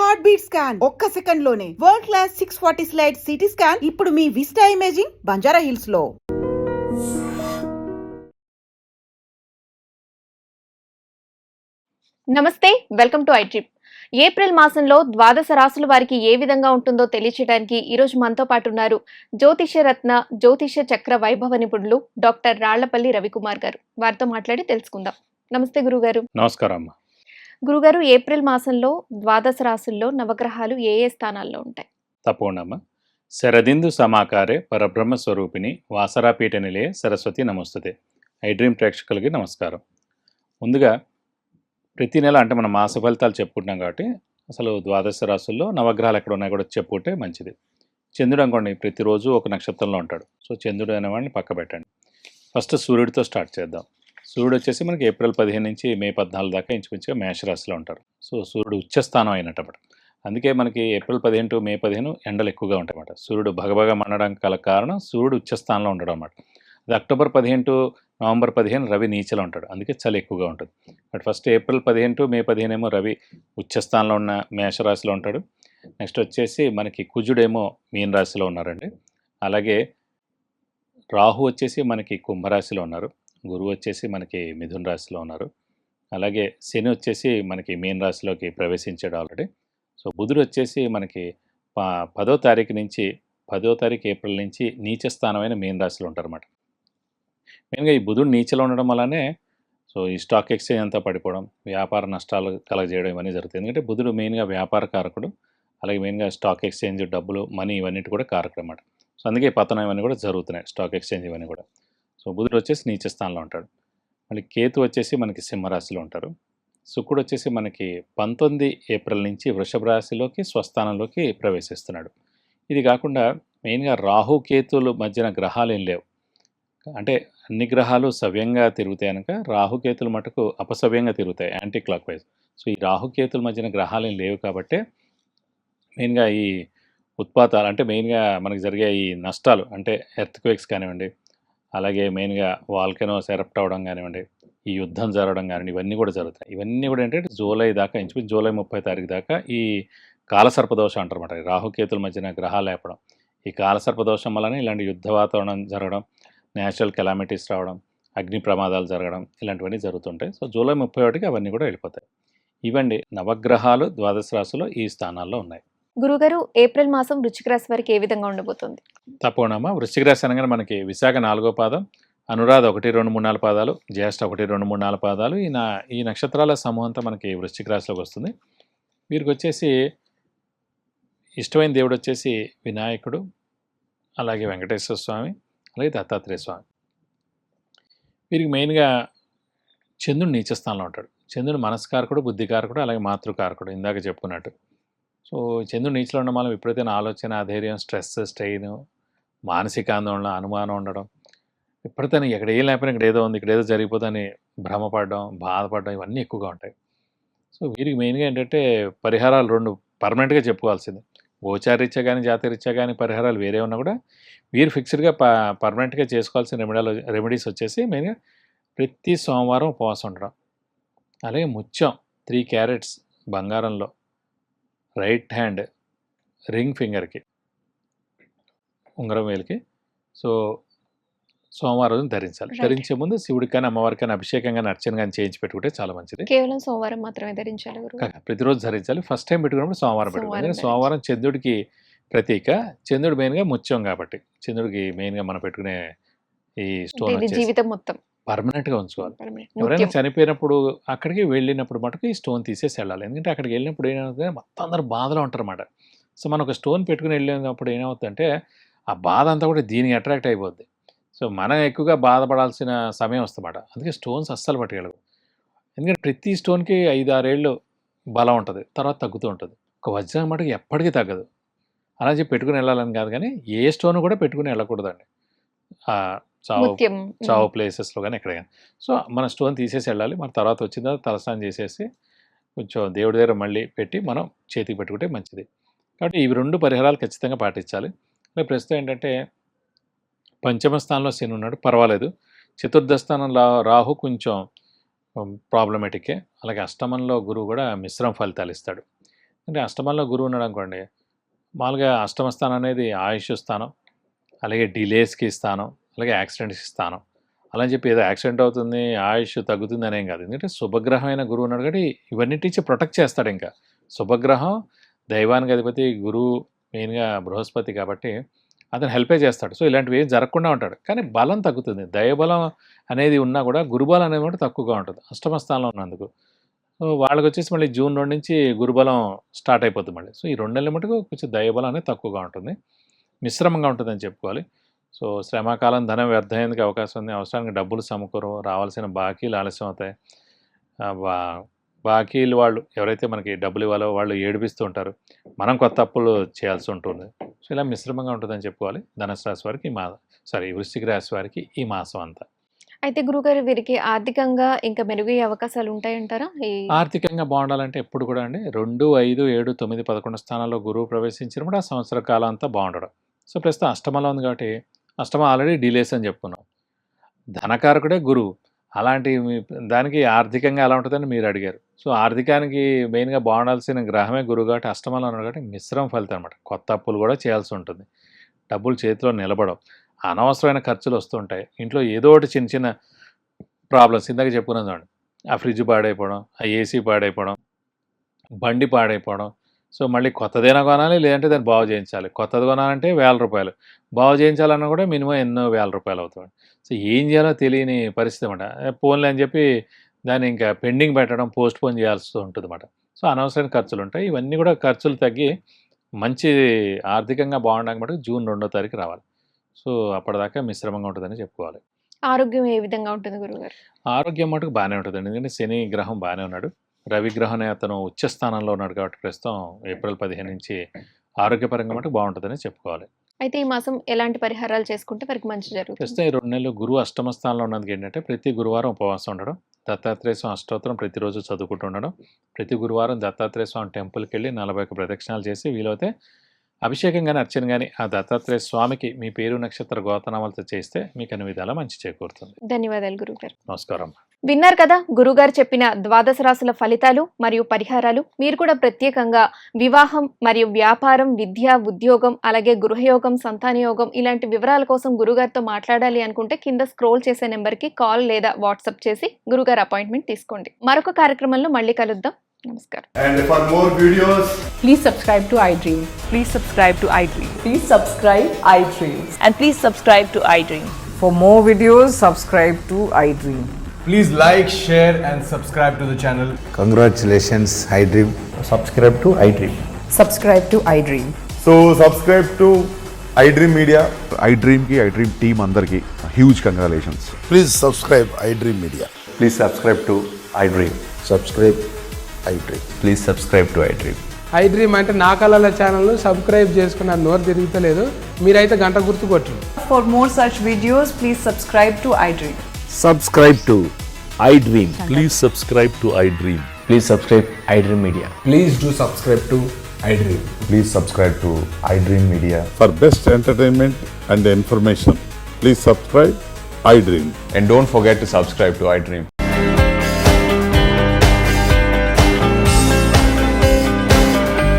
Heart beat scan ఒక్క second లోనే world class 640 slide CT scan ఇప్పుడు మీ విస్టా ఇమేజింగ్ బంజారా హిల్స్ లో. నమస్తే, వెల్కమ్ టు ఐట్రిప్. ఏప్రిల్ మాసంలో ద్వాదశ రాశుల వారికి ఏ విధంగా ఉంటుందో తెలియచేయడానికి ఈరోజు మనతో పాటు ఉన్నారు జ్యోతిష రత్న జ్యోతిష చక్ర వైభవ నిపుణులు డాక్టర్ రాళ్లపల్లి రవికుమార్ గారు. వారితో మాట్లాడి తెలుసుకుందాం. నమస్తే గురుగారు. నమస్కారం అమ్మా. గురుగారు, ఏప్రిల్ మాసంలో ద్వాదశ రాశుల్లో నవగ్రహాలు ఏ ఏ స్థానాల్లో ఉంటాయి? తప్పకుండా అమ్మా. శరదిందు సమాకారే పరబ్రహ్మ స్వరూపిణి వాసరాపీఠ నిలయ సరస్వతి నమస్తుతే. ఐడ్రీమ్ ప్రేక్షకులకి నమస్కారం. ముందుగా ప్రతి నెల అంటే మనం మాస ఫలితాలు చెప్పుకుంటున్నాం కాబట్టి అసలు ద్వాదశ రాశుల్లో నవగ్రహాలు ఎక్కడ ఉన్నాయో కూడా చెప్పుకుంటే మంచిది. చంద్రుడు అనుకోండి ప్రతిరోజు ఒక నక్షత్రంలో ఉంటాడు. సో చంద్రుడు అనేవాడిని పక్క పెట్టండి. ఫస్ట్ సూర్యుడితో స్టార్ట్ చేద్దాం. సూర్యుడు వచ్చేసి మనకి ఏప్రిల్ 15 నుంచి మే 14 దాకా ఇంచుమించుగా మేషరాశిలో ఉంటారు. సో సూర్యుడు ఉచ్చస్థానం అయినట్టమాట. అందుకే మనకి ఏప్రిల్ 15 టు మే 15 ఎండలు ఎక్కువగా ఉంటాయి అన్నమాట. సూర్యుడు భగభగ మండడానికి గల కారణం సూర్యుడు ఉచ్చస్థానంలో ఉండడం అన్నమాట. అది అక్టోబర్ 15 టు నవంబర్ 15 రవి నీచలో ఉంటాడు. అందుకే చలి ఎక్కువగా ఉంటుంది. బట్ ఫస్ట్ ఏప్రిల్ 15 టు మే 15 ఏమో రవి ఉచ్చస్థానంలో ఉన్న మేషరాశిలో ఉంటాడు. నెక్స్ట్ వచ్చేసి మనకి కుజుడేమో మీన రాశిలో ఉన్నారండి. అలాగే రాహు వచ్చేసి మనకి కుంభరాశిలో ఉన్నారు. గురువు వచ్చేసి మనకి మిథున రాశిలో ఉన్నారు. అలాగే శని వచ్చేసి మనకి మీన రాశిలోకి ప్రవేశించాడు ఆల్రెడీ. సో బుధుడు వచ్చేసి మనకి 10వ తారీఖు నుంచి 10వ తారీఖు ఏప్రిల్ నుంచి నీచ స్థానమైన మీన రాశిలో ఉంటారన్నమాట. మెయిన్గా ఈ బుధుడు నీచలో ఉండడం వల్లనే సో ఈ స్టాక్ ఎక్స్చేంజ్ అంతా పడిపోవడం, వ్యాపార నష్టాలు కలగజేయడం ఇవన్నీ జరుగుతాయి. ఎందుకంటే బుధుడు మెయిన్గా వ్యాపార కారకుడు. అలాగే మెయిన్గా స్టాక్ ఎక్స్చేంజ్, డబ్బులు, మనీ ఇవన్నిటి కూడా కారకుడు అన్నమాట. సో అందుకే పతనం ఇవన్నీ కూడా జరుగుతున్నాయి, స్టాక్ ఎక్స్చేంజ్ ఇవన్నీ కూడా. సో బుధుడు వచ్చేసి నీచ స్థానంలో ఉంటాడు. మళ్ళీ కేతు వచ్చేసి మనకి సింహరాశిలో ఉంటారు. శుక్రుడు వచ్చేసి మనకి 19 ఏప్రిల్ నుంచి వృషభ రాశిలోకి స్వస్థానంలోకి ప్రవేశిస్తున్నాడు. ఇది కాకుండా మెయిన్గా రాహు కేతుల మధ్యన గ్రహాలు ఏం లేవు. అంటే అన్ని గ్రహాలు సవ్యంగా తిరుగుతాయి కనుక రాహుకేతులు మటుకు అపసవ్యంగా తిరుగుతాయి, యాంటీ క్లాక్ వైజ్. సో ఈ రాహుకేతుల మధ్యన గ్రహాలు ఏం లేవు కాబట్టి మెయిన్గా ఈ ఉత్పాతాలు అంటే మెయిన్గా మనకి జరిగే ఈ నష్టాలు అంటే ఎర్త్క్వేక్స్ కానివ్వండి, అలాగే మెయిన్గా వాల్కెనోస్ ఎరప్ట్ అవ్వడం కానివ్వండి, ఈ యుద్ధం జరగడం కానివ్వండి, ఇవన్నీ కూడా జరుగుతాయి. ఇవన్నీ కూడా ఏంటంటే జూలై దాకా ఇంచుమించు జూలై 30 తారీఖు దాకా ఈ కాలసర్పదోషం అంటారన్నమాట. రాహుకేతుల మధ్యన గ్రహాలు లేపడం, ఈ కాలసర్పదోషం వల్లనే ఇలాంటి యుద్ధ వాతావరణం జరగడం, న్యాచురల్ కెలామిటీస్ రావడం, అగ్ని ప్రమాదాలు జరగడం ఇలాంటివన్నీ జరుగుతుంటాయి. సో జూలై 31కి అవన్నీ కూడా వెళ్ళిపోతాయి. ఇవండి నవగ్రహాలు ద్వాదశ రాశిలో ఈ స్థానాల్లో ఉన్నాయి. గురుగారు, ఏప్రిల్ మాసం వృశ్చిక రాశి వారికి ఏ విధంగా ఉండబోతుంది? తప్పకుండా వృశ్చిక రాశి అనగానే మనకి విశాఖ 4వ పాదం, అనురాధ 1, 2, 3, 4 పాదాలు, జ్యేష్ఠ 1, 2, 3, 4 పాదాలు, ఈ నక్షత్రాల సమూహం అంతా మనకి వృశ్చిక రాశిలోకి వస్తుంది. వీరికి వచ్చేసి ఇష్టమైన దేవుడు వచ్చేసి వినాయకుడు, అలాగే వెంకటేశ్వర స్వామి, అలాగే దత్తాత్రేయ స్వామి. వీరికి మెయిన్గా చంద్రుడు నీచస్థానంలో ఉంటాడు. చంద్రుడు మనస్కారకుడు, బుద్ధికారకుడు, అలాగే మాతృకారకుడు ఇందాక చెప్పుకున్నట్టు. సో చంద్రుడు నీచలో ఉండడం వల్ల విపరీతమైన ఆలోచన, అధైర్యం, స్ట్రెస్, స్ట్రెయిన్, మానసిక ఆందోళన, అనుమానం ఉండడం, విపరీతంగా ఇక్కడ ఏం లేకపోయినా ఇక్కడ ఏదో ఉంది, ఇక్కడ ఏదో జరిగిపోతుందని భ్రమపడడం, బాధపడడం ఇవన్నీ ఎక్కువగా ఉంటాయి. సో వీరికి మెయిన్గా ఏంటంటే పరిహారాలు 2 పర్మనెంట్గా చెప్పుకోవాల్సింది. గోచారీత్యా కానీ జాతరీత్యా కానీ పరిహారాలు వేరే ఉన్నా కూడా వీరు ఫిక్స్డ్గా పర్మనెంట్గా చేసుకోవాల్సిన రెమెడీస్ వచ్చేసి మెయిన్గా ప్రతి సోమవారం ఉపవాసం ఉండడం, అలాగే ముత్యం 3 క్యారెట్స్ బంగారంలో రైట్ హ్యాండ్ రింగ్ ఫింగర్కి, ఉంగరం వేలికి సో సోమవారం రోజున ధరించాలి. ధరించే ముందు శివుడికి కానీ అమ్మవారికి కానీ అభిషేకం కానీ అర్చన కానీ చేయించి పెట్టుకుంటే చాలా మంచిది. కేవలం సోమవారం మాత్రమే ధరించాలి ప్రతిరోజు ధరించాలి. ఫస్ట్ టైం పెట్టుకున్నప్పుడు సోమవారం పెట్టుకోవాలి. సోమవారం చంద్రుడికి ప్రతీక. చంద్రుడు మెయిన్గా ముత్యం కాబట్టి చంద్రుడికి మెయిన్గా మనం పెట్టుకునే ఈ స్టోన్ జీవితం మొత్తం పర్మనెంట్గా ఉంచుకోవాలి. ఎవరైనా చనిపోయినప్పుడు అక్కడికి వెళ్ళినప్పుడు మటుకు ఈ స్టోన్ తీసేసి వెళ్ళాలి. ఎందుకంటే అక్కడికి వెళ్ళినప్పుడు ఏమవుతుంది, మొత్తం అందరూ బాధలో ఉంటారు అన్నమాట. సో మనం ఒక స్టోన్ పెట్టుకుని వెళ్ళినప్పుడు ఏమవుతుందంటే ఆ బాధ అంతా కూడా దీనికి అట్రాక్ట్ అయిపోద్ది. సో మనం ఎక్కువగా బాధపడాల్సిన సమయం వస్తుందన్నమాట. అందుకే స్టోన్స్ అస్సలు పట్టుకెళ్ళవు. ఎందుకంటే ప్రతి స్టోన్కి 5-6 ఏళ్ళు బలం ఉంటుంది, తర్వాత తగ్గుతూ ఉంటుంది. ఒక వజ్రం మటుకు ఎప్పటికీ తగ్గదు. అలా చెప్పి పెట్టుకుని వెళ్ళాలని కాదు, కానీ ఏ స్టోన్ కూడా పెట్టుకుని వెళ్ళకూడదండి చావు ప్లేసెస్లో కానీ ఎక్కడ కానీ. సో మన స్టోన్ తీసేసి వెళ్ళాలి. మన తర్వాత వచ్చిన తర్వాత తలస్నానం చేసేసి కొంచెం దేవుడి దగ్గర మళ్ళీ పెట్టి మనం చేతికి పెట్టుకుంటే మంచిది. కాబట్టి ఇవి 2 పరిహారాలు ఖచ్చితంగా పాటించాలి. ప్రస్తుతం ఏంటంటే పంచమ స్థానంలో శని ఉన్నాడు, పర్వాలేదు. చతుర్థ స్థానంలో రాహు కొంచెం ప్రాబ్లమేటిక్కే. అలాగే అష్టమంలో గురువు కూడా మిశ్రమ ఫలితాలు ఇస్తాడు. అంటే అష్టమంలో గురువు ఉన్నాడు అనుకోండి, మామూలుగా అష్టమ స్థానం అనేది ఆయుష్ స్థానం, అలాగే డిలేస్కి స్థానం, అలాగే యాక్సిడెంట్స్కి స్థానం. అలా అని చెప్పి ఏదో యాక్సిడెంట్ అవుతుంది, ఆయుష్ తగ్గుతుంది అనేం కాదు. ఎందుకంటే శుభగ్రహమైన గురువు ఉన్నాడు కాబట్టి ఇవన్నిటి నుంచి ప్రొటెక్ట్ చేస్తాడు. ఇంకా శుభగ్రహం దైవానికి అధిపతి గురువు, మెయిన్గా బృహస్పతి కాబట్టి అతను హెల్పే చేస్తాడు. సో ఇలాంటివి ఏం జరగకుండా ఉంటాడు. కానీ బలం తగ్గుతుంది. దైవబలం అనేది ఉన్నా కూడా గురుబలం అనేది కూడా తక్కువగా ఉంటుంది అష్టమ స్థానంలో ఉన్నందుకు. సో వాళ్ళకి వచ్చేసి మళ్ళీ జూన్ 2 నుంచి గురుబలం స్టార్ట్ అయిపోతుంది మళ్ళీ. సో ఈ 2 నెలల మటుకు కొంచెం దైవబలం అనేది తక్కువగా ఉంటుంది, మిశ్రమంగా ఉంటుందని చెప్పుకోవాలి. సో శ్రమకాలం ధనం వ్యర్థమయ్యేందుకు అవకాశం ఉంది. అవసరానికి డబ్బులు సమకూరవు, రావాల్సిన బాకీలు ఆలస్యం అవుతాయి. బాకీలు వాళ్ళు ఎవరైతే మనకి డబ్బులు ఇవ్వాలో వాళ్ళు ఏడిపిస్తూ ఉంటారు, మనం కొత్త అప్పులు చేయాల్సి ఉంటుంది. సో ఇలా మిశ్రమంగా ఉంటుందని చెప్పుకోవాలి ధనుసు రాశి వారికి వృశ్చిక రాశి వారికి ఈ మాసం అంతా. అయితే గురుగారు వీరికి ఆర్థికంగా ఇంకా మెరుగయ్యే అవకాశాలు ఉంటాయంటారా? ఆర్థికంగా బాగుండాలంటే ఎప్పుడు కూడా అండి 2, 5, 7, 9, 11 స్థానాల్లో గురువు ప్రవేశించినప్పుడు ఆ సంవత్సర కాలం అంతా బాగుండడం. సో ప్రస్తుతం అష్టమంలో ఉంది కాబట్టి అష్టమం ఆల్రెడీ డిలేస్ అని చెప్పుకున్నాం. ధనకారకుడే గురువు. అలాంటి దానికి ఆర్థికంగా ఎలా ఉంటుందని మీరు అడిగారు. సో ఆర్థికానికి మెయిన్గా బాగుండాల్సిన గ్రహమే గురువు కాబట్టి అష్టమంలో ఉన్నాడు కాబట్టి మిశ్రమ ఫలితం అనమాట. కొత్త అప్పులు కూడా చేయాల్సి ఉంటుంది, డబ్బులు చేతిలో నిలబడవు, అనవసరమైన ఖర్చులు వస్తుంటాయి. ఇంట్లో ఏదో ఒకటి చిన్న చిన్న ప్రాబ్లమ్స్ ఇందాక చెప్పుకున్నాం చూడండి, ఆ ఫ్రిడ్జ్ పాడైపోవడం, ఆ ఏసీ పాడైపోవడం, బండి పాడైపోవడం. సో మళ్ళీ కొత్తదైనా కొనాలి, లేదంటే దాన్ని బాగు చేయించాలి. కొత్తది కొనాలంటే ₹1000, బాగు చేయించాలన్నా కూడా మినిమం ఎన్నో ₹1000 అవుతుంది. సో ఏం చేయాలో తెలియని పరిస్థితి అన్నమాట. పోన్లే అని చెప్పి దాన్ని ఇంకా పెండింగ్ పెట్టడం, పోస్ట్ పోన్ చేయాల్సి ఉంటుంది అన్నమాట. సో అనవసరమైన ఖర్చులు ఉంటాయి. ఇవన్నీ కూడా ఖర్చులు తగ్గి మంచి ఆర్థికంగా బాగుండక మటుకు జూన్ 2వ తారీఖు రావాలి. సో అప్పటిదాకా మిశ్రమంగా ఉంటుందని చెప్పుకోవాలి. ఆరోగ్యం ఏ విధంగా ఉంటుంది గురుగారు? ఆరోగ్యం మటుకు బాగానే ఉంటుందండి. ఎందుకంటే శని గ్రహం బాగానే ఉన్నాడు, రవి గ్రహం అతను ఉచ్చ స్థానంలో ఉన్నాడు కాబట్టి ప్రస్తుతం ఏప్రిల్ 15 నుంచి ఆరోగ్యపరంగా మటుకు బాగుంటుందని చెప్పుకోవాలి. అయితే ఈ మాసం ఎలాంటి పరిహారాలు చేసుకుంటే వారికి మంచి జరుగుతుంది? ప్రస్తుతం ఈ 2 నెలలు గురువు అష్టమ స్థానంలో ఉన్నందుకు ఏంటంటే ప్రతి గురువారం ఉపవాసం ఉండడం, దత్తాత్రేయ స్వామి అష్టోత్తరం ప్రతిరోజు చదువుకుంటూ ఉండడం, ప్రతి గురువారం దత్తాత్రేయ స్వామి టెంపుల్కి వెళ్ళి 41 ప్రదక్షిణాలు చేసి వీలైతే అభిషేకం కానీ అర్చన కానీ ఆ దత్తాత్రేయ స్వామికి మీ పేరు నక్షత్ర గోతనామాలతో చేస్తే మీకు అన్ని విధాలా మంచి చేకూరుతుంది. ధన్యవాదాలు గురుగారు. నమస్కారం. విన్నారు కదా గురుగారు చెప్పిన ద్వాదశ రాశుల ఫలితాలు మరియు పరిహారాలు. మీరు కూడా ప్రత్యేకంగా వివాహం మరియు వ్యాపారం, విద్య, ఉద్యోగం, అలాగే గృహయోగం, సంతానయోగం ఇలాంటి వివరాల కోసం గురుగారితో మాట్లాడాలి అనుకుంటే కింద స్క్రోల్ చేసే నెంబర్కి కాల్ లేదా వాట్సాప్ చేసి గురుగారు అపాయింట్మెంట్ తీసుకోండి. మరొక కార్యక్రమంలో మళ్ళీ కలుద్దాం. నమస్కారం. And for more videos, Please subscribe to iDream. Please subscribe to iDream. Please subscribe iDream. And please subscribe to iDream. For more videos, subscribe to iDream. please like, share and subscribe to the channel. Congratulations, iDream. Subscribe to iDream. Subscribe to iDream. So subscribe to iDream Media. iDream team అందరికి huge congratulations. Please subscribe iDream Media. Please subscribe to iDream. Subscribe iDream. Please subscribe to iDream. iDream అంటే నా కళల channel subscribe చేసుకున్న నోరు తిరుగుతలేదు, మీరైతే గంట గుర్తు కొట్టండి. For more such videos, please subscribe to iDream. Subscribe to iDream. Please subscribe to iDream. Please subscribe iDream Media. Please do subscribe to iDream. Please subscribe to iDream Media. For best entertainment and information, please subscribe iDream. And don't forget to subscribe to iDream.